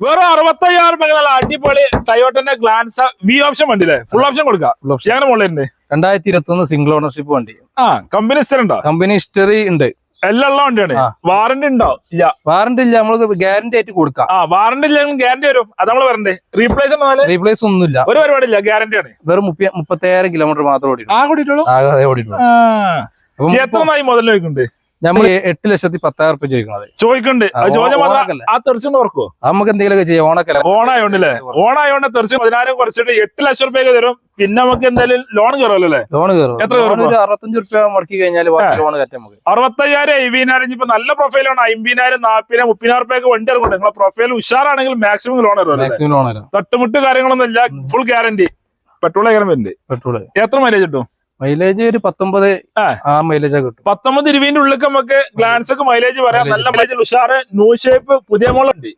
വേറെ 65,000 രൂപ നല്ല അടിപൊളി ടയോട്ടന്റെ ഗ്ലാൻസ് വി ഓപ്ഷൻ വണ്ടിയില്ലേ? ഫുൾ ഓപ്ഷൻ കൊടുക്കാം. ഞാൻ മുകളിലുണ്ട് 2021 സിംഗിൾ ഓണർഷിപ്പ് വണ്ടി. കമ്പനി ഹിസ്റ്ററി ഉണ്ടോ? കമ്പനി ഹിസ്റ്ററി ഉണ്ട്. എല്ലാം ഉള്ള വണ്ടിയാണ്. വാറന്റി ഉണ്ടോ? ഇല്ല, വാറന്റി ഇല്ല. നമ്മള് ഗ്യാരണ്ടി ആയിട്ട് കൊടുക്കാം. വാറന്റി ഇല്ലെങ്കിൽ ഗ്യാരണ്ടി വരും. അത് നമ്മള് പറയണ്ടേ? റീപ്ലേസ് ഒന്നുമില്ല, ഒരു പരിപാടി ഇല്ല, ഗ്യാരണ്ടിയാണ്. വെറും 30,000 കിലോമീറ്റർ മാത്രം ഓടിയിട്ടുള്ളൂ. എത്രമായി മുതൽ ചോദിക്കുന്നുണ്ട്? നമ്മൾ 8,10,000 രൂപ ചോദിക്കുന്നത്. ആ തെറിച്ചു ഓർക്കോ? നമുക്ക് എന്തെങ്കിലും ചെയ്യാം. ഓണായോണ്ടല്ലേ? ഓണായോണ്ട് തെറിച്ച് 10,000 കുറച്ചിട്ട് 8 ലക്ഷം രൂപയ്ക്ക് തരും. പിന്നെ നമുക്ക് എന്തായാലും ലോൺ കയറുമല്ലോ? ലോൺ കയറും. എത്ര 65 രൂപ മുടക്കി കഴിഞ്ഞാൽ ലോൺ കയറ്റാം. 65,000 70,000 ഇപ്പൊ നല്ല പ്രൊഫൈലാണ്. 50,000 40,000 30,000 രൂപയ്ക്ക് വണ്ടി ഇറങ്ങുന്നുണ്ട്. നിങ്ങളെ പ്രൊഫൈൽ ഉഷാറാണെങ്കിൽ മാക്സിമം ലോൺ കയറും. തട്ടുമുട്ട് കാര്യങ്ങളൊന്നും ഇല്ല, ഫുൾ ഗ്യാരണ്ടി. പെട്രോൾ വരുന്നുണ്ട്. പെട്രോൾ എത്ര മൈലേജ് കിട്ടും? മൈലേജ് ഒരു 19 മൈലേജ് കിട്ടും. 19-20 ഉള്ളിൽ നമുക്ക് ഗ്ലാൻസ് ഒക്കെ മൈലേജ് പറയാം. നല്ല മൈലേജ് ഉഷാറ് ന്യൂ ഷേപ്പ് പുതിയ മോളുണ്ട്.